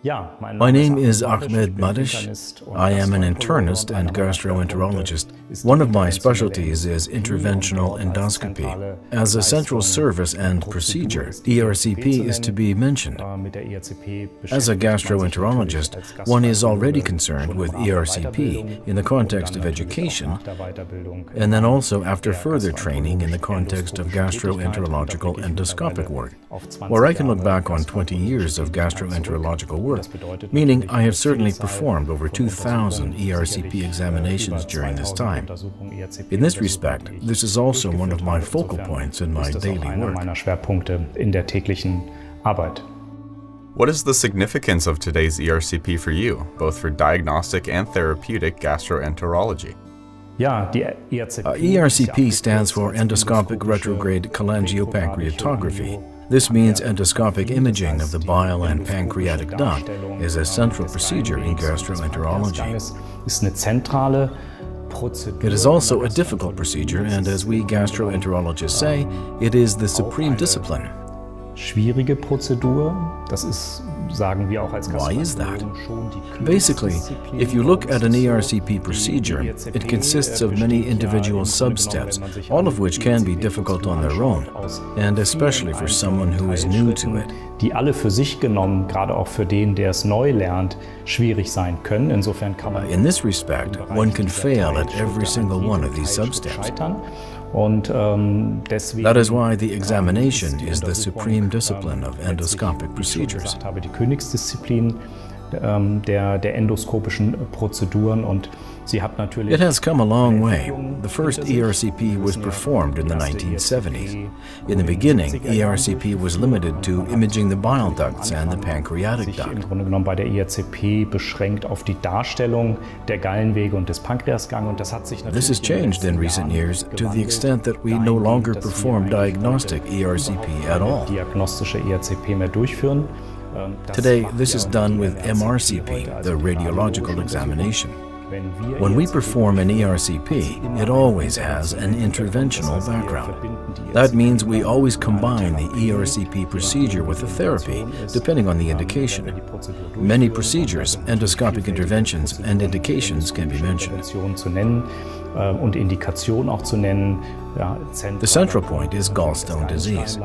My name is Ahmed Madisch. I am an internist and gastroenterologist. One of my specialties is interventional endoscopy. As a central service and procedure, ERCP is to be mentioned. As a gastroenterologist, one is already concerned with ERCP in the context of education, and then also after further training in the context of gastroenterological endoscopic work, where I can look back on 20 years of gastroenterological work, meaning I have certainly performed over 2,000 ERCP examinations during this time. In this respect, this is also one of my focal points in my daily work. What is the significance of today's ERCP for you, both for diagnostic and therapeutic gastroenterology? ERCP stands for endoscopic retrograde cholangiopancreatography. This means endoscopic imaging of the bile and pancreatic duct is a central procedure in gastroenterology. It is also a difficult procedure, and as we gastroenterologists say, it is the supreme discipline. Why is that? Basically, if you look at an ERCP procedure, it consists of many individual sub-steps, all of which can be difficult on their own, and especially for someone who is new to it. Die alle für sich genommen, gerade auch für den, der es neu lernt, schwierig sein können. Insofern kann man in this respect, one can fail at every single one of these sub-steps. That is why the examination is the supreme discipline of endoscopic procedures. Die Königsdisziplin der endoskopischen Prozeduren und sie hat natürlich. It has come a long way. The first ERCP was performed in the 1970s. In the beginning, ERCP was limited to imaging the bile ducts and the pancreatic duct. Im Grunde genommen bei der ERCP beschränkt auf die Darstellung der Gallenwege und des Pankreasgangs und das hat sich natürlich. This has changed in recent years to the extent that we no longer perform diagnostic ERCP at all. Diagnostische ERCP mehr durchführen. Today, this is done with MRCP, the radiological examination. When we perform an ERCP, it always has an interventional background. That means we always combine the ERCP procedure with the therapy, depending on the indication. Many procedures, endoscopic interventions, and indications can be mentioned. The central point is gallstone disease.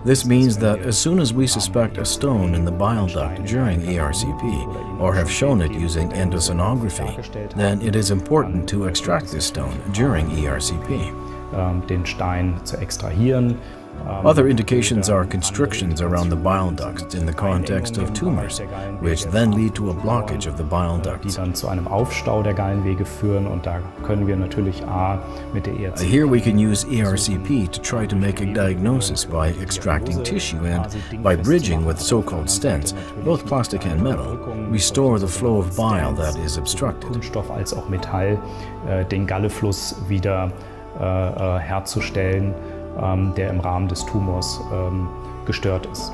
This means that as soon as we suspect a stone in the bile duct during ERCP, or have shown it using endosonography, then it is important to extract this stone during ERCP. Den Stein zu extrahieren. Other indications are constrictions around the bile ducts in the context of tumors, which then lead to a blockage of the bile ducts. Die dann zu einem Aufstau der Gallenwege führen und da können wir natürlich mit der ERCP. Here we can use ERCP to try to make a diagnosis by extracting tissue and, by bridging with so-called stents, both plastic and metal, restore the flow of bile that is obstructed. Kunststoff als auch Metall, den Gallefluss wieder herzustellen, der im Rahmen des Tumors gestört ist.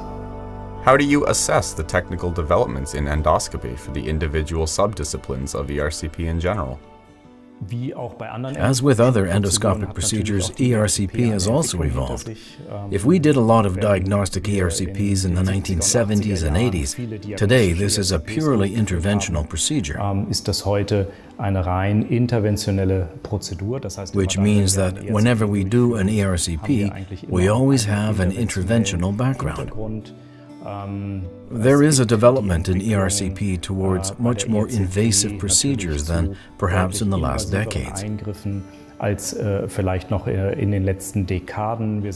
How do you assess the technical developments in endoscopy for the individual subdisciplines of ERCP in general? As with other endoscopic procedures, ERCP has also evolved. If we did a lot of diagnostic ERCPs in the 1970s and 80s, today this is a purely interventional procedure. Ist das heute eine rein interventionelle Prozedur, das heißt, which means that whenever we do an ERCP, we always have an interventional background. There is a development in ERCP towards much more invasive procedures than perhaps in the last decades.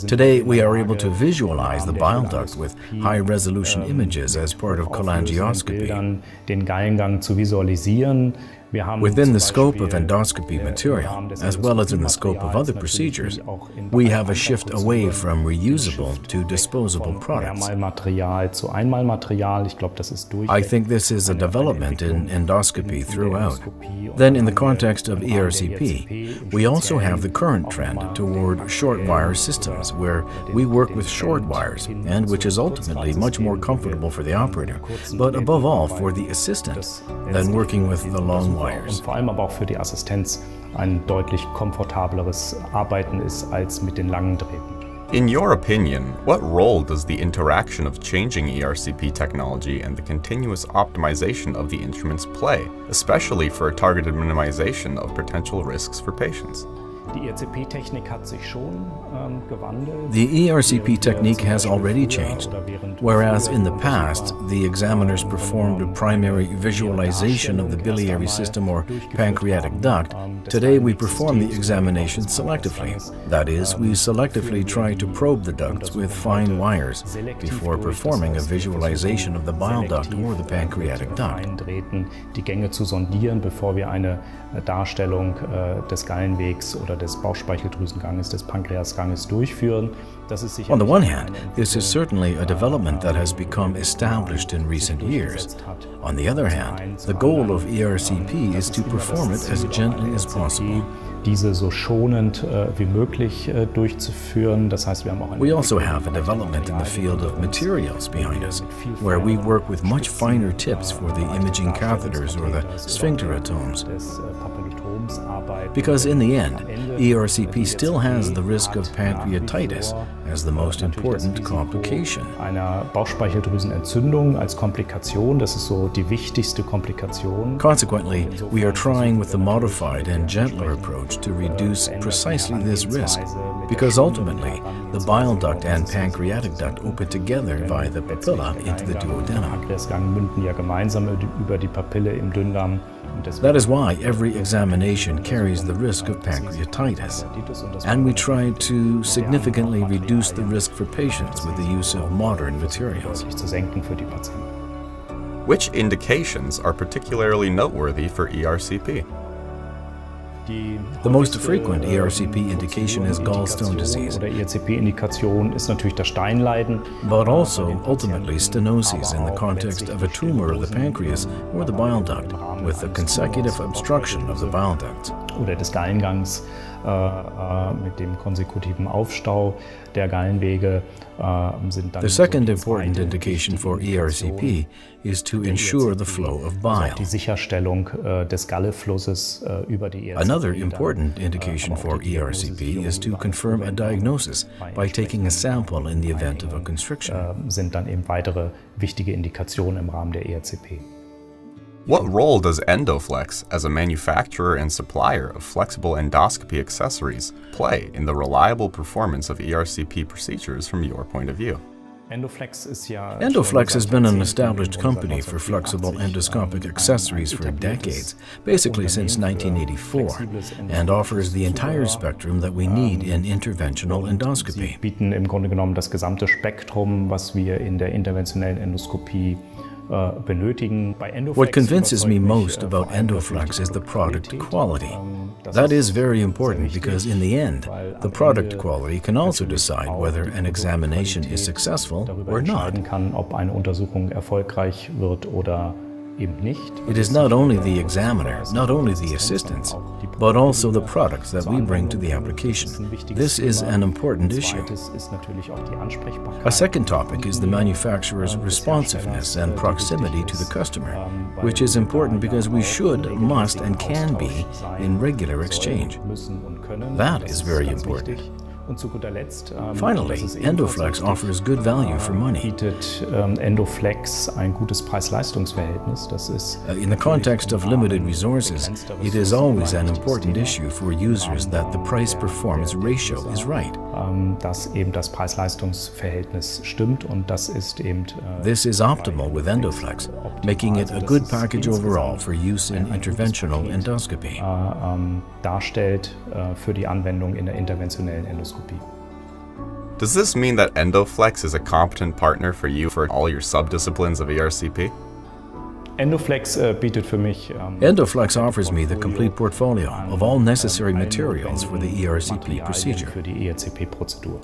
Today, we are able to visualize the bile duct with high-resolution images as part of cholangioscopy. Within the scope of endoscopy material, as well as in the scope of other procedures, we have a shift away from reusable to disposable products. I think this is a development in endoscopy throughout. Then in the context of ERCP, we also have the current trend toward short wire systems, where we work with short wires, and which is ultimately much more comfortable for the operator, but above all for the assistant, than working with the long wires. Und vor allem aber auch für die Assistenz ein deutlich komfortableres Arbeiten ist als mit den langen Drähten. In your opinion, what role does the interaction of changing ERCP technology and the continuous optimization of the instruments play, especially for a targeted minimization of potential risks for patients? The ERCP technique has already changed. Whereas in the past, the examiners performed a primary visualization of the biliary system or pancreatic duct, today we perform the examination selectively. That is, we selectively try to probe the ducts with fine wires before performing a visualization of the bile duct or the pancreatic duct. Die Gänge zu sondieren, bevor wir eine Darstellung des Gallenwegs oder des Bauchspeicheldrüsenganges, des Pankreasganges durchführen. On the one hand, this is certainly a development that has become established in recent years. On the other hand, the goal of ERCP is to perform it as gently as possible. Diese so schonend wie möglich durchzuführen. Das heißt, wir haben auch We also have a development in the field of materials behind us, where we work with much finer tips for the imaging catheters or the sphincterotomes. Because in the end, ERCP still has the risk of pancreatitis as the most important complication. Einer Bauchspeicheldrüsenentzündung als Komplikation, das ist so die wichtigste Komplikation. Consequently, we are trying with the modified and gentler approach to reduce precisely this risk, because ultimately, the bile duct and pancreatic duct open together via the papilla into the duodenum. Pankreasgang münden ja gemeinsam über die Papille im Dünndarm. That is why every examination carries the risk of pancreatitis, and we try to significantly reduce the risk for patients with the use of modern materials. Which indications are particularly noteworthy for ERCP? The most frequent ERCP indication is gallstone disease, ERCP-Indikation ist natürlich das Steinleiden, but also ultimately stenosis in the context of a tumor of the pancreas or the bile duct with the consecutive obstruction of the bile ducts. Oder des Gallengangs mit dem konsekutiven Aufstau der Gallenwege sind dann. The second important indication for ERCP is to ensure the flow of bile. Die Sicherstellung des Galleflusses über die ERCP. Another important indication for ERCP is to confirm a diagnosis by taking a sample in the event of a constriction. Sind dann eben weitere wichtige Indikationen im Rahmen der ERCP. What role does Endo-Flex, as a manufacturer and supplier of flexible endoscopy accessories, play in the reliable performance of ERCP procedures from your point of view? Endo-Flex has been an established company for flexible endoscopic accessories for decades, basically since 1984, and offers the entire spectrum that we need in interventional endoscopy. Sie bieten im Grunde genommen das gesamte Spektrum, was wir in der interventionellen Endoskopie benötigen. What convinces me most about Endo-Flex is the product quality. That is very important because in the end, the product quality can also decide whether an examination is successful or not. Ob eine Untersuchung erfolgreich wird oder eben nicht. It is not only the examiner, not only the assistants, but also the products that we bring to the application. This is an important issue. A second topic is the manufacturer's responsiveness and proximity to the customer, which is important because we should, must, and can be in regular exchange. That is very important. Finally, Endo-Flex offers good value for money. Bietet Endo-Flex ein gutes Preis-Leistungs-Verhältnis. Das ist in the context of limited resources, it is always an important issue for users that the price-performance ratio is right. Dass eben das Preis-Leistungs-Verhältnis stimmt und das ist eben This is optimal with Endo-Flex, making it a good package overall for use in interventional endoscopy. Darstellt für die Anwendung in der interventionellen Endoskopie. Does this mean that Endo-Flex is a competent partner for you for all your subdisciplines of ERCP? Endo-Flex bietet für mich Endo-Flex offers me the complete portfolio of all necessary materials for the ERCP procedure. Für die ERCP-Prozedur.